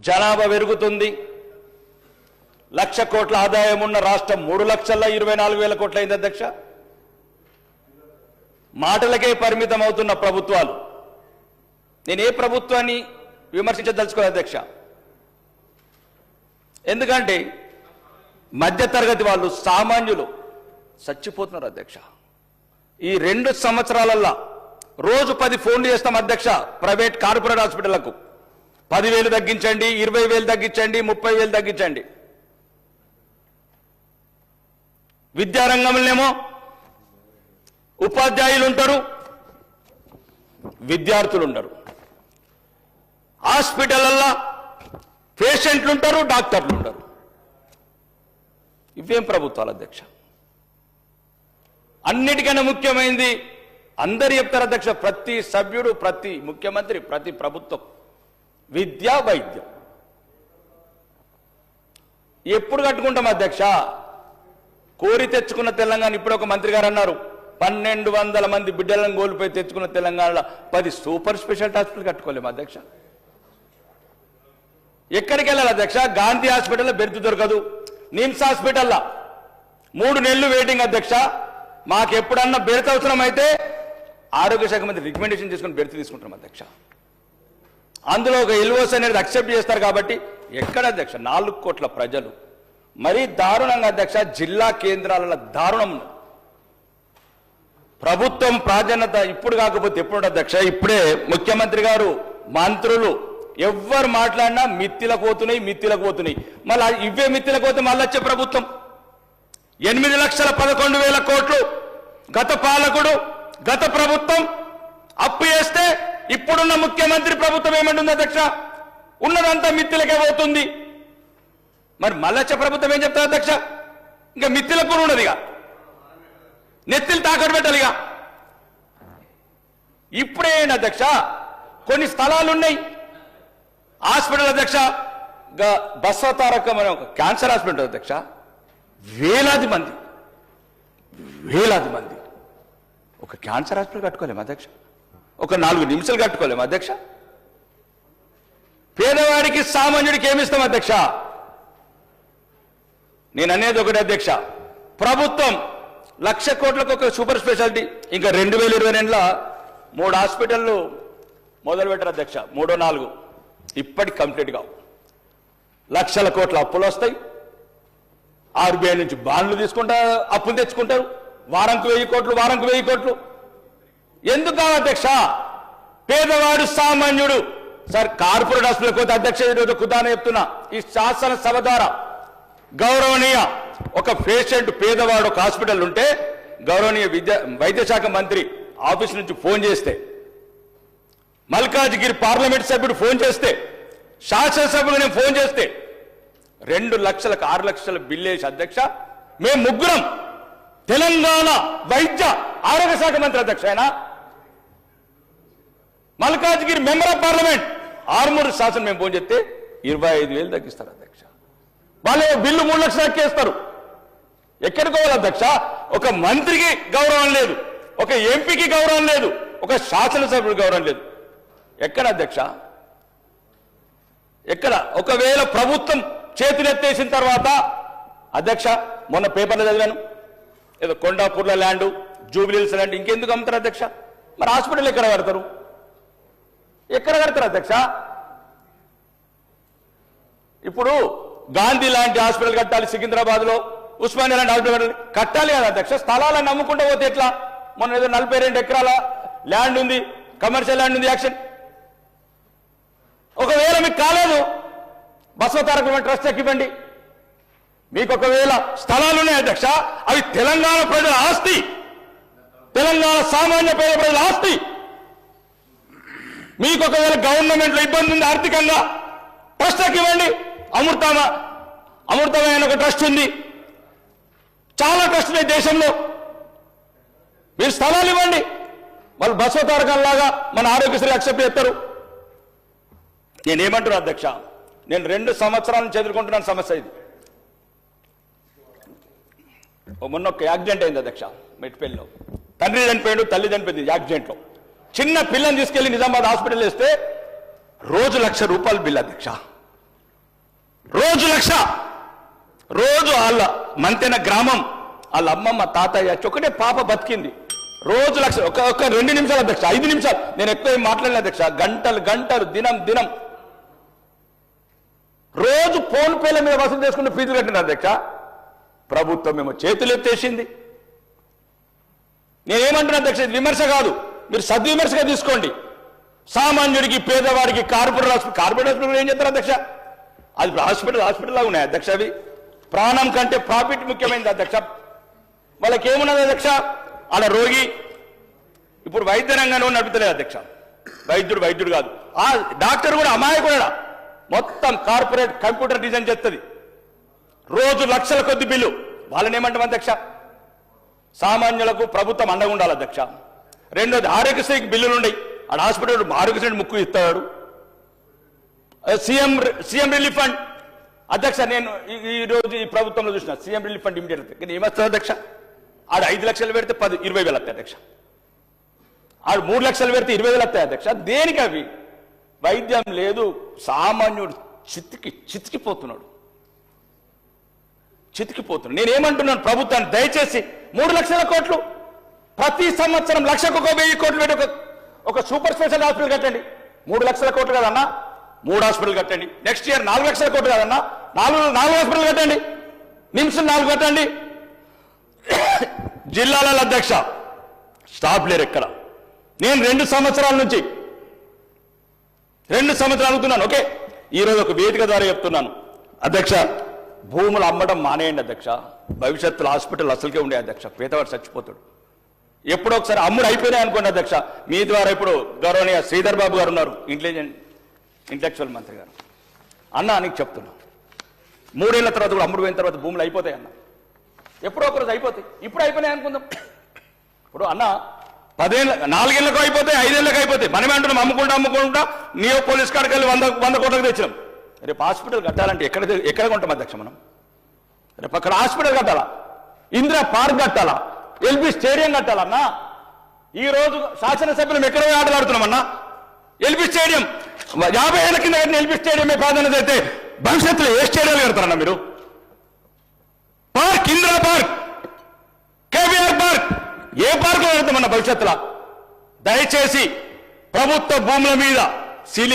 జనాభా పెరుగుతుంది, 1,00,000 కోట్ల ఆదాయం ఉన్న రాష్ట్రం 3,24,000 కోట్ల అయింది అధ్యక్ష. మాటలకే పరిమితం అవుతున్న ప్రభుత్వాలు. నేను ఏ ప్రభుత్వాన్ని విమర్శించదలుచుకోలేదు అధ్యక్ష, ఎందుకంటే మధ్యతరగతి వాళ్ళు, సామాన్యులు చచ్చిపోతున్నారు అధ్యక్ష. ఈ 2 సంవత్సరాలల్లో రోజు 10 ఫోన్లు చేస్తాం అధ్యక్ష ప్రైవేట్ కార్పొరేట్ హాస్పిటళ్లకు. 10,000 తగ్గించండి, 20,000 తగ్గించండి, 30,000 తగ్గించండి. విద్యారంగంలోనేమో ఉపాధ్యాయులు ఉంటారు, విద్యార్థులు ఉండరు. హాస్పిటల్లో పేషెంట్లు ఉంటారు, డాక్టర్లు ఉండరు. ఇవేం ప్రభుత్వాలు అధ్యక్ష? అన్నిటికన్నా ముఖ్యమైనది అందరు చెప్తారు అధ్యక్ష, ప్రతి సభ్యుడు, ప్రతి ముఖ్యమంత్రి, ప్రతి ప్రభుత్వం విద్య, వైద్యం. ఎప్పుడు కట్టుకుంటాం అధ్యక్ష? కోరి తెచ్చుకున్న తెలంగాణ. ఇప్పుడు ఒక మంత్రి గారు అన్నారు, 1,200 మంది బిడ్డలను కోల్పోయి తెచ్చుకున్న తెలంగాణలో 10 సూపర్ స్పెషాలిటీ హాస్పిటల్ కట్టుకోలేము అధ్యక్ష. ఎక్కడికి వెళ్ళాలి అధ్యక్ష? గాంధీ హాస్పిటల్లో బెర్త్ దొరకదు, నిమ్స్ హాస్పిటల్లో 3 నెలలు వెయిటింగ్ అధ్యక్ష. మాకు ఎప్పుడన్నా బెర్త్ అవసరం అయితే ఆరోగ్య శాఖ మంత్రి రికమెండేషన్ చేసుకుని బెర్త్ తీసుకుంటాం అధ్యక్ష. అందులో ఒక ఎల్ఓసి అనేది అక్సెప్ట్ చేస్తారు కాబట్టి ఎక్కడ అధ్యక్ష? 4 కోట్ల ప్రజలు. మరీ దారుణంగా అధ్యక్ష, జిల్లా కేంద్రాల దారుణం. ప్రభుత్వం ప్రాధాన్యత ఇప్పుడు కాకపోతే ఎప్పుడు అధ్యక్ష? ఇప్పుడే ముఖ్యమంత్రి గారు, మంత్రులు ఎవ్వరు మాట్లాడినా మిత్తిలకు పోతున్నాయి. మళ్ళీ ఇవే మిత్తిలకు పోతే మళ్ళీ వచ్చే ప్రభుత్వం 8,11,000 కోట్లు గత పాలకుడు, గత ప్రభుత్వం అప్పు చేస్తే ఇప్పుడున్న ముఖ్యమంత్రి ప్రభుత్వం ఏమంటుంది అధ్యక్ష? ఉన్నదంతా మిత్తిలకే పోతుంది. మరి మళ్ళొచ్చే ప్రభుత్వం ఏం చెప్తారు అధ్యక్ష? ఇంకా మిత్తిలకు ఉన్నదిగా, నెత్తిలు తాకట్టు పెట్టాలిగా. ఇప్పుడేనా అధ్యక్ష? కొన్ని స్థలాలు ఉన్నాయి హాస్పిటల్ అధ్యక్ష. బసవతారకం అనే ఒక క్యాన్సర్ హాస్పిటల్ అధ్యక్ష, వేలాది మంది ఒక క్యాన్సర్ హాస్పిటల్ కట్టుకోలేము అధ్యక్ష. ఒక 4 నిమిషాలు కట్టుకోలేము అధ్యక్ష. పేదవాడికి, సామాన్యుడికి ఏమిస్తాం అధ్యక్ష? నేను అనేది ఒకటి అధ్యక్ష, ప్రభుత్వం 1,00,000 కోట్లకు ఒక సూపర్ స్పెషాలిటీ, ఇంకా 2022లో 3 హాస్పిటళ్ళు మొదలు పెట్టారు అధ్యక్ష. 3, 4 ఇప్పటికి కంప్లీట్ కావు. 1,00,000 కోట్ల అప్పులు వస్తాయి. ఆర్బీఐ నుంచి బాండ్లు తీసుకుంటారు, అప్పులు తెచ్చుకుంటారు. వారంకు 1,000 కోట్లు. ఎందుకు కావు అధ్యక్ష? పేదవాడు, సామాన్యుడు. సార్ కార్పొరేట్ హాస్పిటల్ పోతే అధ్యక్ష, ఈరోజు కుదాన చెప్తున్నా, ఈ శాసనసభ ద్వారా గౌరవనీయ ఒక పేషెంట్, పేదవాడు ఒక హాస్పిటల్ ఉంటే గౌరవనీయ వైద్య శాఖ మంత్రి ఆఫీస్ నుంచి ఫోన్ చేస్తే, మల్కాజ్గిరి పార్లమెంట్ సభ్యుడు ఫోన్ చేస్తే, శాసనసభ్యుడు నేను ఫోన్ చేస్తే 2 లక్షలకు 6 లక్షల బిల్లు వేసి అధ్యక్ష, మేము ముగ్గురం తెలంగాణ వైద్య ఆరోగ్య శాఖ మంత్రి అధ్యక్ష ఆయన Malkajgiri member of parliament, Armur శాసనం మేము ఫోన్ చేస్తే 25,000 తగ్గిస్తారు అధ్యక్ష. వాళ్ళు బిల్లు 3 లక్షలు ఎక్కేస్తారు. ఎక్కడికి పోవాలి అధ్యక్ష? ఒక మంత్రికి గౌరవం లేదు, ఒక ఎంపీకి గౌరవం లేదు, ఒక శాసనసభ్యుడికి గౌరవం లేదు. ఎక్కడ అధ్యక్ష? ఎక్కడ? ఒకవేళ ప్రభుత్వం చేతులెత్తేసిన తర్వాత అధ్యక్ష, మొన్న పేపర్లో చదివాను, ఏదో కొండాపూర్ల ల్యాండ్, జూబిలీహిల్స్ ల్యాండ్ ఇంకెందుకు అమ్ముతారు అధ్యక్ష? మరి హాస్పిటల్ ఎక్కడ కడతారు? అధ్యక్ష? ఇప్పుడు గాంధీ లాంటి హాస్పిటల్ కట్టాలి, సికింద్రాబాద్ లో ఉస్మానియా లాంటి హాస్పిటల్ కట్టాలి కదా అధ్యక్ష. స్థలాలను నమ్ముకుంటూ పోతే ఎట్లా? మొన్న ఏదో 42 ఎకరాల ల్యాండ్ ఉంది, కమర్షియల్ ల్యాండ్ ఉంది, యాక్షన్. ఒకవేళ మీకు కాలేదు, బసవతారకం ట్రస్ట్ ఇవ్వండి. మీకు ఒకవేళ స్థలాలు ఉన్నాయి అధ్యక్ష, అవి తెలంగాణ ప్రజల ఆస్తి, తెలంగాణ సామాన్య పేద ప్రజల ఆస్తి. మీకు ఒకవేళ గవర్నమెంట్ లో ఇబ్బంది ఉంది ఆర్థికంగా, ట్రస్ట్ ఇవ్వండి. అమృతమైన ఒక ట్రస్ట్ ఉంది, చాలా ట్రస్టులు ఈ దేశంలో. మీరు స్థలాలు ఇవ్వండి, వాళ్ళు బసవతారకంలాగా మన ఆరోగ్యశ్రీ యాక్సెప్ట్ చేస్తారు. నేనేమంటున్నా అధ్యక్ష, నేను 2 సంవత్సరాల నుంచి ఎదుర్కొంటున్నాను సమస్య ఇది. మొన్న ఒక యాక్సిడెంట్ అయింది అధ్యక్ష మెట్పల్లిలో. తండ్రి చనిపోయాడు, తల్లి చనిపోయింది యాక్సిడెంట్లో. చిన్న పిల్లని తీసుకెళ్లి నిజామాబాద్ హాస్పిటల్ వేస్తే రోజు 1,00,000 రూపాయలు బిల్ అధ్యక్ష. రోజు 1,00,000. రోజు వాళ్ళ మంతెన గ్రామం వాళ్ళ అమ్మమ్మ తాతయ్య ఒకటే పాప బతికింది. రోజు 1,00,000. ఒక 2 నిమిషాలు అధ్యక్ష, 5 నిమిషాలు, నేను ఎక్కువ ఏం మాట్లాడలేదు అధ్యక్ష. గంటలు గంటలు, దినం రోజు ఫోన్ పేల మీద వసూలు చేసుకుంటూ ఫీజులు కట్టినారు అధ్యక్ష. ప్రభుత్వం మేము చేతులు ఎత్తేసింది. నేనేమంటున్నా అధ్యక్ష, ఇది విమర్శ కాదు, మీరు సద్విమర్శగా తీసుకోండి. సామాన్యుడికి, పేదవాడికి కార్పొరేట్ హాస్పిటల్ ఏం చేస్తారు అధ్యక్ష? అది హాస్పిటల్ లాగా ఉన్నాయి అధ్యక్ష. అవి ప్రాణం కంటే ప్రాఫిట్ ముఖ్యమైనది అధ్యక్ష. వాళ్ళకి ఏమున్నది అధ్యక్ష? అలా రోగి ఇప్పుడు వైద్య రంగంలో నడుపుతలేదు అధ్యక్ష. వైద్యుడు కాదు, ఆ డాక్టర్ కూడా అమాయకుడా. మొత్తం కార్పొరేట్ కంప్యూటర్ డిజైన్ చేస్తుంది. రోజు లక్షల కొద్ది బిల్లు. వాళ్ళని ఏమంటాం అధ్యక్ష? సామాన్యులకు ప్రభుత్వం అండగా ఉండాలి అధ్యక్ష. రెండోది, ఆరోగ్యశ్రీకి బిల్లులు ఉన్నాయి. ఆడ హాస్పిటల్ ఆరోగ్యశ్రీ ముక్కు ఇస్తాడు. సీఎం రిలీఫ్ ఫండ్ అధ్యక్ష, నేను ఈ రోజు ఈ ప్రభుత్వంలో చూసిన సీఎం రిలీఫ్ ఫండ్ ఇమీడియట్ కానీ ఏమొస్తుంది అధ్యక్ష? ఆడ 5 లక్షలు పెడితే 20,000 వస్తాయి అధ్యక్ష. ఆడు 3 లక్షలు పెడితే 20,000 వస్తాయి అధ్యక్ష. దేనికి అవి? వైద్యం లేదు. సామాన్యుడు చితికిపోతున్నాడు. నేనేమంటున్నాను ప్రభుత్వాన్ని, దయచేసి 3 లక్షల కోట్లు ప్రతి సంవత్సరం 1,00,000 కోట్లు పెట్టి ఒక సూపర్ స్పెషల్ హాస్పిటల్ కట్టండి. 3 లక్షల కోట్లు కదన్నా, 3 హాస్పిటల్ కట్టండి. నెక్స్ట్ ఇయర్ 4 లక్షల కోట్లు కదన్నా, 4 హాస్పిటల్ కట్టండి. నిమ్స్ 4 కట్టండి. జిల్లాల అధ్యక్ష స్టాఫ్ లేరు ఎక్కడ. నేను 2 సంవత్సరాల నుంచి అవుతున్నాను. ఓకే, ఈరోజు ఒక వేదిక ద్వారా చెప్తున్నాను అధ్యక్ష, భూములు అమ్మడం మానేయండి అధ్యక్ష. భవిష్యత్తులో హాస్పిటల్ అసలుకే ఉండే అధ్యక్ష. పేదవాడు చచ్చిపోతాడు. ఎప్పుడో ఒకసారి అమ్ముడు అయిపోయినాయి అనుకోండి అధ్యక్ష. మీ ద్వారా ఇప్పుడు గౌరవనీయ శ్రీధర్ బాబు గారు ఉన్నారు, ఇంటలెక్చువల్ మంత్రి గారు. అన్న నీకు చెప్తున్నా, 3 ఏళ్ల తర్వాత కూడా అమ్ముడు పోయిన తర్వాత భూములు అయిపోతాయి అన్న. ఎప్పుడో ఒకరోజు అయిపోతాయి. ఇప్పుడు అయిపోయినాయి అనుకుందాం. ఇప్పుడు అన్న 4 ఏళ్ళకు అయిపోతాయి, 5 ఏళ్ళకి అయిపోతాయి. మనమే అంటున్నాం అమ్ముకుంటా నియో పోలీస్ కాడికి వెళ్ళి 100 కోట్లకు తెచ్చినాం. రేపు హాస్పిటల్ కట్టాలంటే ఎక్కడ కొంటాం అధ్యక్ష మనం? రేపు అక్కడ హాస్పిటల్ కట్టాలా, ఇందిరా పార్క్ కట్టాలా, ఎల్బీ స్టేడియం కట్టాలన్నా. ఈ రోజు శాసనసభ్యులు ఎక్కడ ఆటలు ఆడుతున్నామన్నా? ఎల్బీ స్టేడియం 50 ఏళ్ల కింద కట్టిన ఎల్బీ స్టేడియం ప్రాధాన్యత అయితే భవిష్యత్తులో ఏ స్టేడియాలు కడతారన్నా మీరు? Park, Indira park, KVR park, ఏ పార్కులో కడతామన్నా భవిష్యత్తులో? దయచేసి ప్రభుత్వ భూముల మీద సీలింగ్